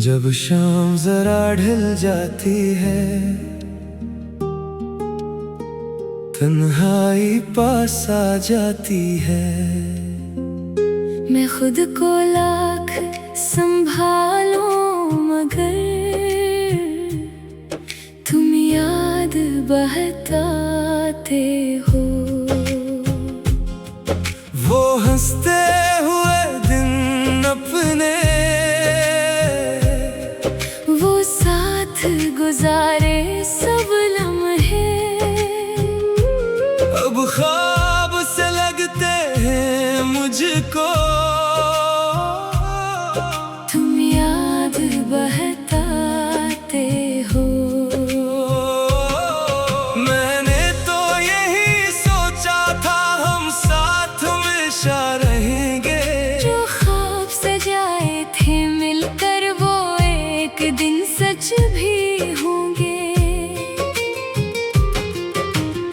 जब शाम जरा ढल जाती है, तन्हाई पास आ जाती है। मैं खुद को लाख संभालूं मगर तुम याद बहताते हो। वो हंसते हुए दिन अपने, वो साथ गुजारे सब लम्हे, अब ख्वाब से लगते हैं मुझको। तुम याद बहताते हो। मैंने तो यही सोचा था हम साथ हमेशा रहेंगे। जो ख्वाब सजाए थे मिलकर वो एक दिन सच भी होंगे।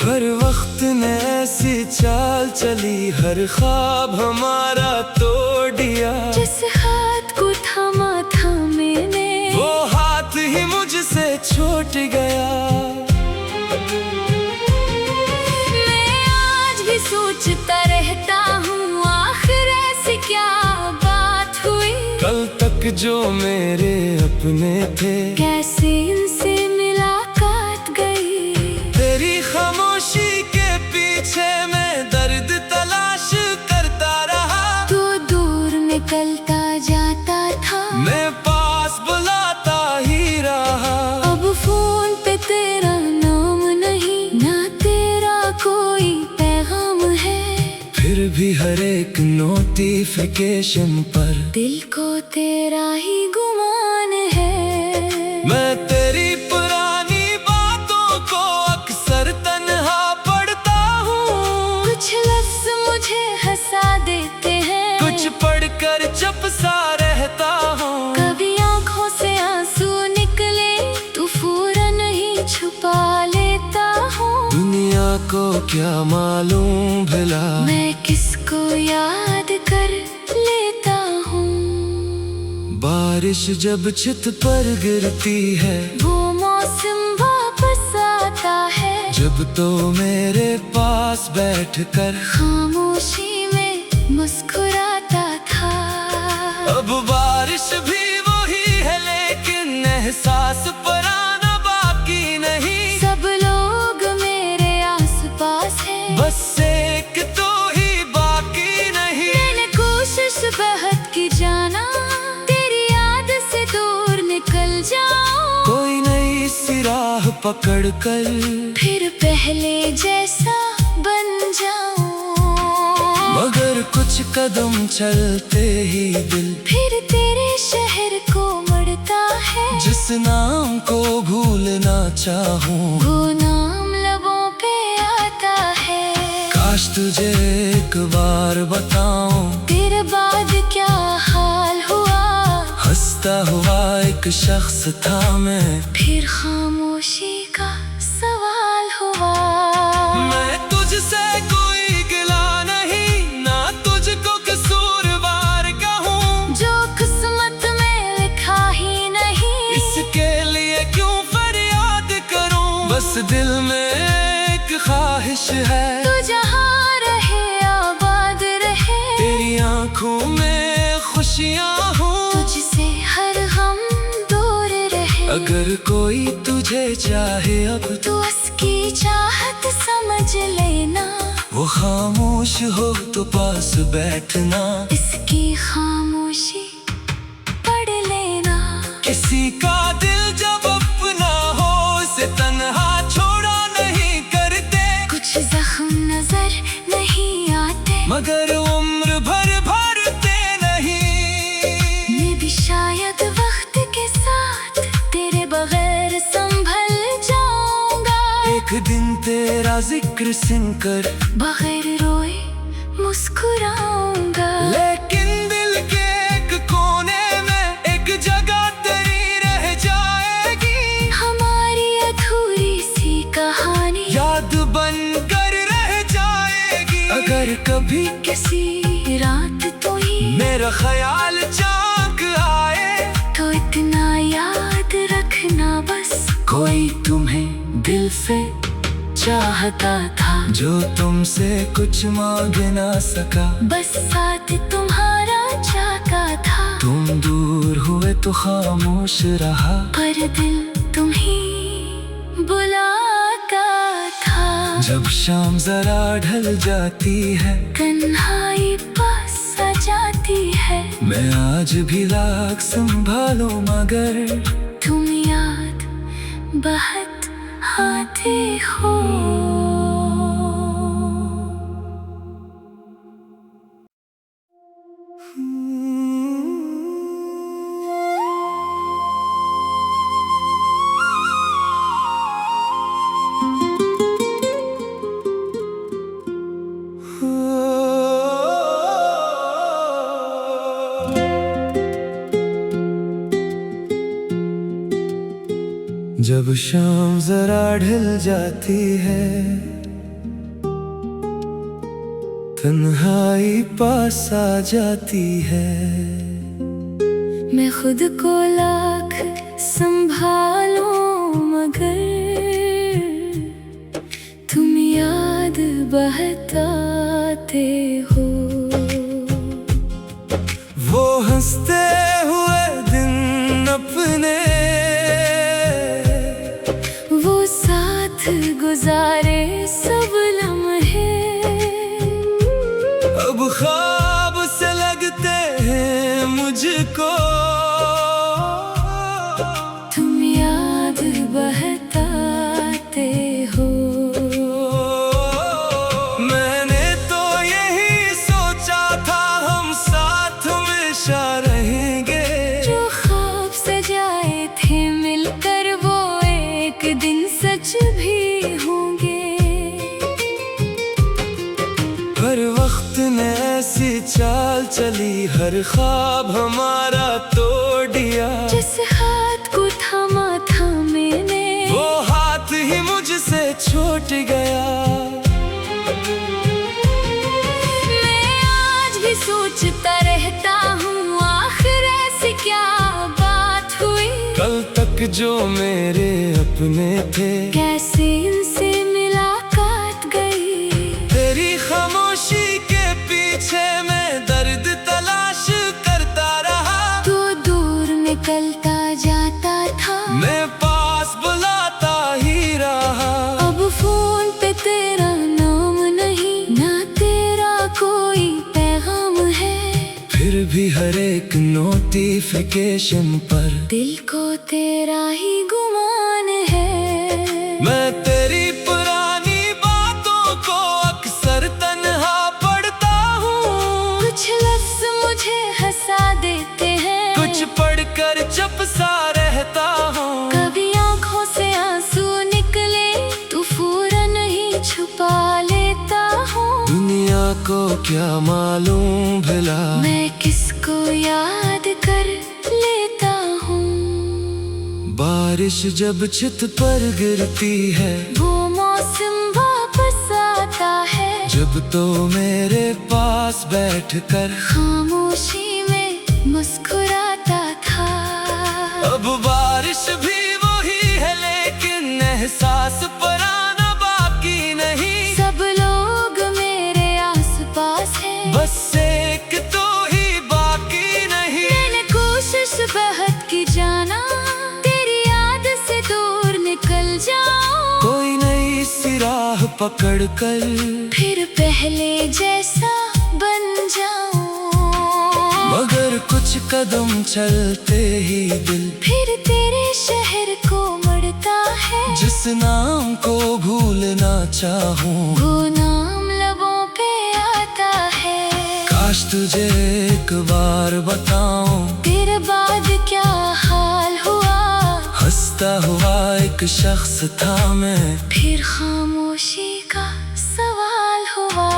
हर वक्त ने ऐसी चाल चली, हर ख्वाब हमारा तोड़ दिया। जिस हाथ को थामा था मैंने, वो हाथ ही मुझसे छूट गया। मैं आज भी सोचता रहता हूँ आखिर ऐसी क्या बात हुई। कल तक जो मेरे अपने थे, कैसे इनसे मुलाकात गई। तेरी खामोशी के पीछे मैं दर्द तलाश करता रहा। तो दूर निकलता जाता था, मैं पास बुलाता ही रहा। अब फोन पे तेरा नाम नहीं, ना तेरा कोई पैगाम है। फिर भी हर एक नोटिफिकेशन पर दिल को तेरा ही गुमान है। मैं तेरी पुरानी बातों को अक्सर तन्हा पढ़ता हूँ। कुछ लफ्ज मुझे हंसा देते हैं, कुछ पढ़कर चुप सा रहता हूँ। कभी आंखों से आंसू निकले तो फौरन ही छुपा लेता हूँ। दुनिया को क्या मालूम भला, मैं किसको याद कर लेता हूँ। बारिश जब छत पर गिरती है, वो मौसम वापस आता है। जब तो मेरे पास बैठकर खामोशी में मुस्कुराता था। अब बारिश भी वही है लेकिन एहसास पुराना बाकी नहीं। सब लोग मेरे आसपास हैं, बस एक तो ही बाकी नहीं। मैंने कोशिश बहुत की जाना, तेरी याद से दूर निकल जाऊं। कोई नई सी राह पकड़ कर फिर पहले जैसा बन जाऊं। मगर कुछ कदम चलते ही दिल फिर तेरे शहर को मुड़ता है। जिस नाम को भूलना चाहूँ, वो नाम लबों पे आता है। काश तुझे एक बार बताऊं, तेरे बाद क्या हाल हुआ। हंसता हुआ एक शख्स था मैं, फिर खामोशी का सवाल हुआ। मैं तुझसे कोई गिला नहीं, ना तुझको कसूरवार कहूँ। जो किस्मत में लिखा ही नहीं, इसके लिए क्यों फरियाद करूँ। बस दिल में एक ख्वाहिश है, तू जहाँ रहे आबाद रहे। तेरी आंखों में खुशियाँ हूँ, तुझसे हर गम दूर रहे। अगर कोई तुझे चाहे अब तू उसकी चाहत समझ लेना। वो खामोश हो तो पास बैठना, इसकी खामोशी पढ़ लेना। किसी का दिल जब अपना हो उसे तन्हा छोड़ा नहीं करते। कुछ जख्म नजर नहीं आते, मगर उम्र भर भरते नहीं। मैं भी शायद वक्त के साथ तेरे बगैर संभल जाऊंगा। एक दिन तेरा जिक्र सुनकर बगैर रोए मुस्कुराऊंगा। लेकिन दिल के एक कोने में एक जगह तेरी रह जाएगी। हमारी अधूरी सी कहानी याद बन कर रह जाएगी। अगर कभी किसी रात तो ही मेरा ख्याल चाक आए तो इतना कोई तुम्हें दिल से चाहता था, जो तुमसे कुछ मांग ना सका। बस साथ तुम्हारा जागा था। तुम दूर हुए तो खामोश रहा, पर दिल तुम्हीं बुलाता था। जब शाम जरा ढल जाती है, तन्हाई पास आ जाती है। मैं आज भी लाख संभालूं मगर तुम याद बहुत आते हो। जब शाम जरा ढल जाती है, तन्हाई पास आ जाती है। मैं खुद को लाख संभालूं मगर तुम याद बहुत आते हो। वो हंसते हुए दिन अपने, वो साथ गुजारे सब लम्हे, अब ख्वाब से लगते हैं मुझको। तुम याद बहुत आते हो। मैंने तो यही सोचा था हम साथ हमेशा रहेंगे। जो ख्वाब सजाए थे मिलकर वो एक दिन सच भी होंगे। हर वक्त ने ऐसी चाल चली, हर ख्वाब हमारा तोड़ दिया। जिस हाथ को थामा था मैंने, वो हाथ ही मुझसे छूट गया। मैं आज भी सोचता रहता हूँ आखिर ऐसी क्या बात हुई। कल तक जो मेरे अपने थे, कैसे इनसे मुलाकात गई। तेरी खामोशी के पीछे मैं दर्द तलाश करता रहा। तो दूर निकलता जाता था, मैं पास बुलाता ही रहा। अब फोन पे तेरा नाम नहीं, ना तेरा कोई पैगाम है। फिर भी हर एक नोटिफिकेशन पर दिल को तेरा ही गुमान है। मैं तेरी पुरानी बातों को अक्सर तन्हा पढ़ता हूँ। कुछ लफ्ज़ मुझे हंसा देते हैं, कुछ पढ़कर चुप सा रहता हूँ। कभी आंखों से आंसू निकले तो फौरन ही छुपा लेता हूँ। दुनिया को क्या मालूम भला, मैं किसको याद कर लेता हूँ। बारिश जब छत पर गिरती है, वो मौसम वापस आता है। जब तो मेरे पास बैठकर खामोशी में मुस्कुराता था। अब बारिश भी वही है लेकिन एहसास पुराना बाकी नहीं। सब लोग मेरे आसपास हैं, बस एक तो ही बाकी नहीं। मैंने कोशिश बहुत की जाना तेरी याद से दूर निकल जाऊं। कोई नई सी राह पकड़ कर फिर पहले जैसा बन जाऊं। मगर कुछ कदम चलते ही दिल फिर तेरे शहर को मुड़ता है। जिस नाम को भूलना चाहूँ, वो नाम लबों पे आता है। काश तुझे एक बार बताऊं, तेरे बाद क्या हाल हुआ। हंसता हुआ एक शख्स था मैं, फिर खामोशी का सवाल हुआ।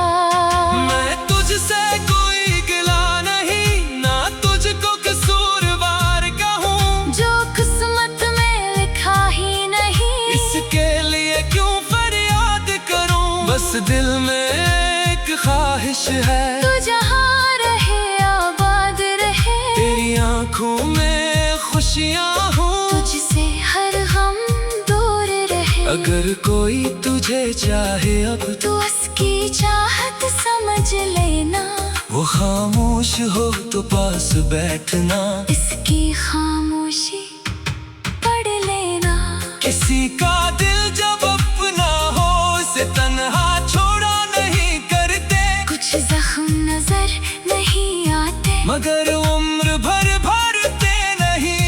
मैं तुझसे कोई गिला नहीं, ना तुझको कसूरवार कहूँ। जो किस्मत में लिखा ही नहीं, इसके लिए क्यों फरियाद करूं। बस दिल में एक ख्वाहिश है, तू जहाँ रहे आबाद रहे। तेरी आंखों में खुशियाँ हूँ। तुझसे हर गम बात समझ लेना, वो खामोश हो तो पास बैठना, इसकी खामोशी पढ़ लेना। किसी का दिल जब अपना हो उसे तन्हा छोड़ा नहीं करते, कुछ जख्म नजर नहीं आते मगर उम्र भर भरते नहीं।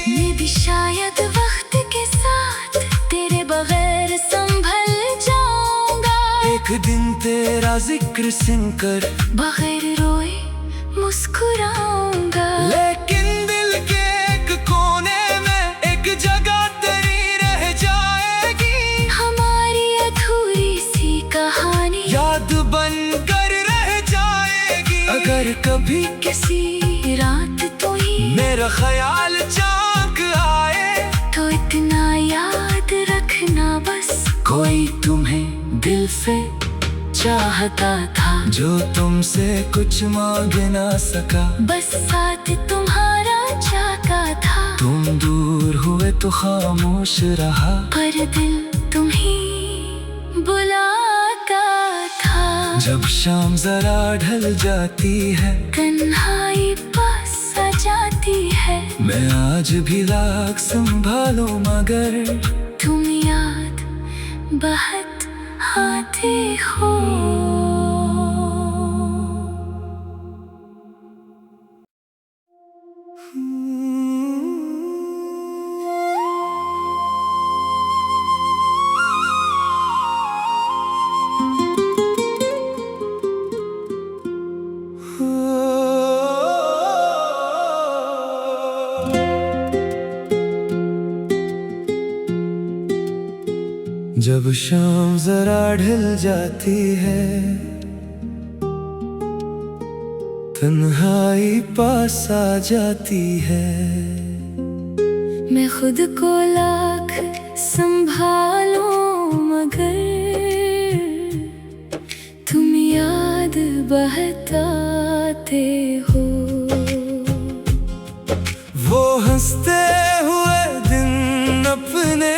मैं भी शायद वक्त के साथ तेरे बगैर संभल जाऊंगा, एक दिन तेरा जिक्र सुनकर बगैर रोए मुस्कुराऊंगा। लेकिन दिल के एक कोने में एक जगह तेरी रह जाएगी, हमारी अधूरी सी कहानी याद बनकर रह जाएगी। अगर कभी किसी रात तो ही मेरा ख्याल चाक आए, तो इतना याद रखना बस, कोई तुम्हें दिल से चाहता था, जो तुमसे कुछ मांग ना सका, बस साथ तुम्हारा जागा था। तुम दूर हुए तो खामोश रहा, पर दिल तुम्ही बुलाता था। जब शाम जरा ढल जाती है, तन्हाई पास आ जाती है, मैं आज भी राग संभालूं मगर तुम याद बहुत आते हो। जब शाम जरा ढल जाती है, तन्हाई पास आ जाती है, मैं खुद को लाख संभालूं मगर तुम याद बहुत आते हो। वो हंसते हुए दिन अपने,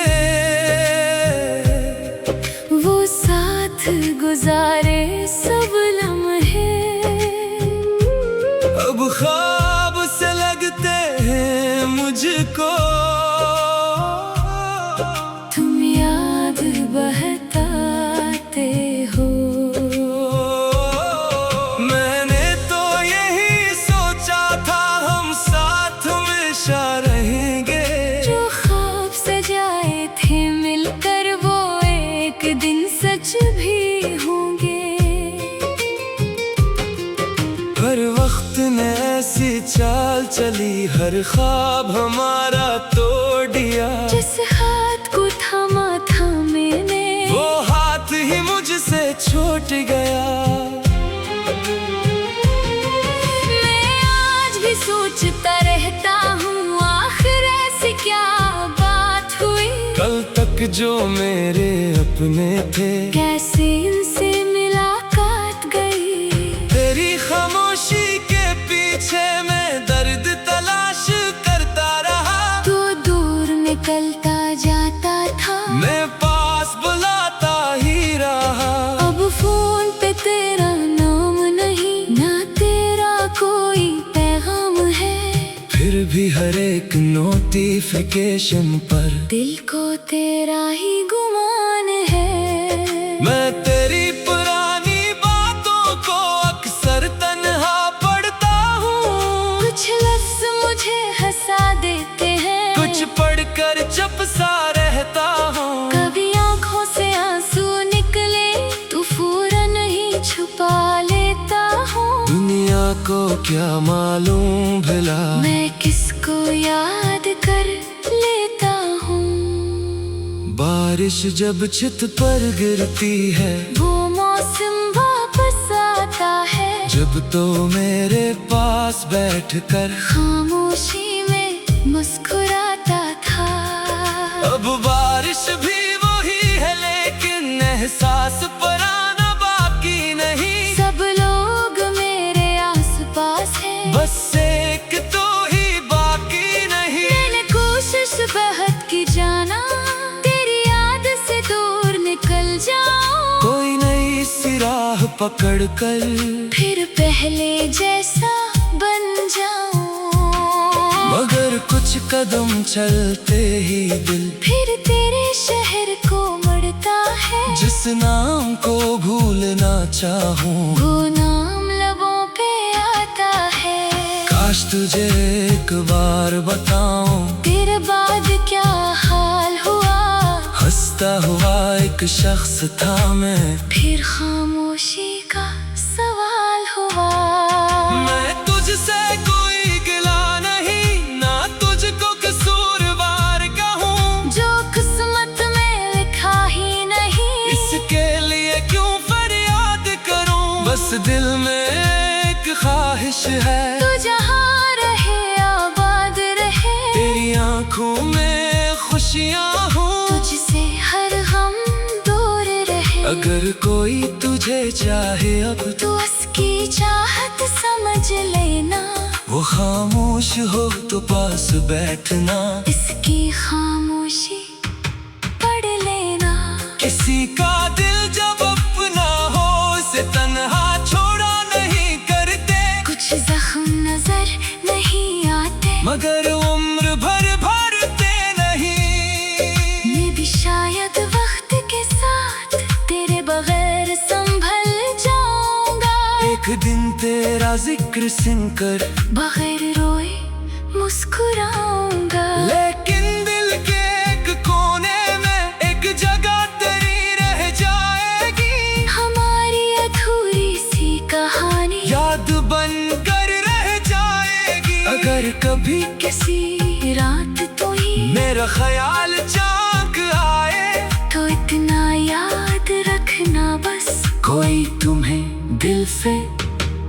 वो साथ गुजारे सब लम्हे, अब ख्वाब से लगते हैं मुझको, तुम याद बहुत आते हो। मैंने तो यही सोचा था हम साथ हमेशा रहेंगे, जो ख्वाब सजाए थे मिलकर वो एक दिन सच भी होंगे। हर वक्त ने ऐसी चाल चली, हर ख्वाब हमारा तोड़ दिया, जिस हाथ को थामा था मैंने, वो हाथ ही मुझसे छूट गया। मैं आज भी सोचता रहता हूँ आखिर ऐसी क्या बात हुई, कल तक जो मेरे अपने थे कैसे इनसे मुलाकात गई। तेरी खामोशी के पीछे मैं दर्द तलाश करता रहा, तो दूर निकलता जाता था, मैं पास बुलाता ही रहा। अब फोन पे तेरा नाम नहीं, ना तेरा कोई पैगाम है, फिर भी हर एक नोटिफिकेशन पर दिल को तेरा ही गुमान है। मैं तेरी पुरानी बातों को अक्सर तन्हा पढ़ता हूँ, कुछ लफ्ज मुझे हंसा देते हैं, कुछ पढ़कर चुप सा रहता हूँ। कभी आंखों से आंसू निकले तो फौरन ही छुपा लेता हूँ। दुनिया को क्या मालूम भला मैं किसको याद कर लेता हूँ। बारिश जब छत पर गिरती है, वो मौसम वापस आता है, जब तो मेरे पास बैठकर खामोशी में मुस्कुराता था। अब बारिश भी वही है लेकिन एहसास पुराना बाकी नहीं, सब लोग मेरे आसपास हैं, बस एक तो ही बाकी नहीं। मैंने कोशिश बहुत की जाना तेरी याद से दूर निकल जाऊं, कोई नई सी राह पकड़ कर फिर पहले जैसा बन जाऊं। मगर कुछ कदम चलते ही दिल फिर तेरे शहर को मुड़ता है। जिस नाम को भूलना चाहूं वो नाम लबों पे आता है। काश तुझे एक बार बताऊं तेरे बाद क्या हाल हुआ। हंसता हुआ एक शख्स था मैं, फिर खामोशी का सवाल हुआ। मैं तुझसे कोई गिला नहीं, ना तुझको कसूरवार कहूँ। जो किस्मत में लिखा ही नहीं, इसके लिए क्यों फरियाद करूं। बस दिल में एक ख्वाहिश है, तू जहाँ रहे आबाद रहे। तेरी आंखों में खुशियाँ हो, तुझसे हर गम दूर रहे। अगर कोई तुझे चाहे अब तू उसकी चाहत समझ लेना। वो खामोश हो तो पास बैठना, इसकी खामोशी पढ़ लेना। किसी का दिल जब अपना हो उसे तन्हा छोड़ा नहीं करते। कुछ जख्म नजर नहीं आते, मगर उम्र भर भरते नहीं। मैं भी शायद वक्त के साथ तेरे बगैर संभल जाऊंगा। एक दिन तेरा जिक्र सुनकर बगैर रोए मुस्कुराऊंगा। लेकिन दिल के एक कोने में एक जगह तेरी रह जाएगी। हमारी अधूरी सी कहानी याद बनकर रह जाएगी। अगर कभी किसी रात तो ही मेरा ख्याल झांक आए, तो इतना याद रखना बस। कोई तुम्हें दिल से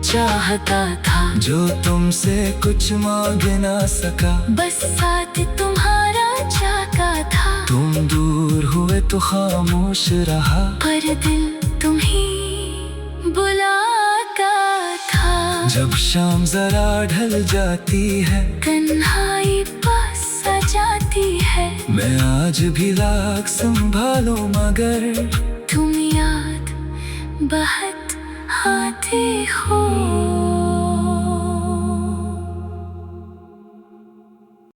चाहता था, जो तुमसे कुछ मांग ना सका। बस साथ तुम्हारा जागा था। तुम दूर हुए तो खामोश रहा, पर दिल तुम्हीं बुलाता था। जब शाम जरा ढल जाती है, तन्हाई पास आ जाती है। मैं आज भी लाख संभालूं मगर तुम याद बहुत आते हो।